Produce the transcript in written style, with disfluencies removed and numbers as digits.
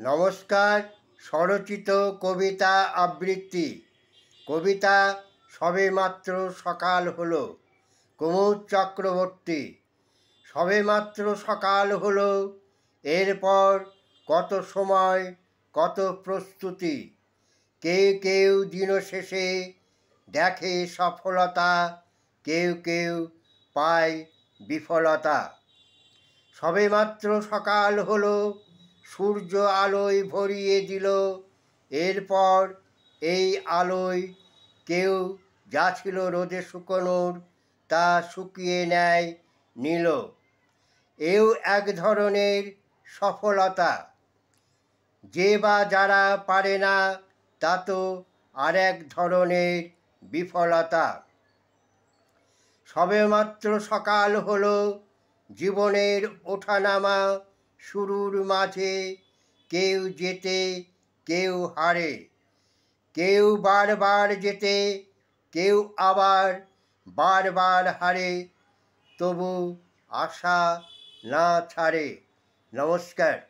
নমস্কার। স্বরচিত কবিতা আবৃত্তি। কবিতা সবেমাত্র সকাল হলো, কুমুদ চক্রবর্তী। সবেমাত্র সকাল হলো, এরপর কত সময়, কত প্রস্তুতি। কেউ কেউ দিন শেষে দেখে সফলতা, কেউ কেউ পায় বিফলতা। সবেমাত্র সকাল হলো, সূর্য আলোয় ভরিয়ে দিল। এরপর এই আলোয় কেউ যা ছিল রোদে শুকোনোর তা শুকিয়ে নেয় নিল। এও এক ধরনের সফলতা। যে বা যারা পারে না, তা তো আর এক ধরনের বিফলতা। সবেমাত্র সকাল হলো, জীবনের ওঠানামা শুরুর মাঝে। কেউ জেতে, কেউ হারে, কেউ বারবার জেতে, কেউ আবার বারবার হারে, তবু আশা না ছাড়ে। নমস্কার।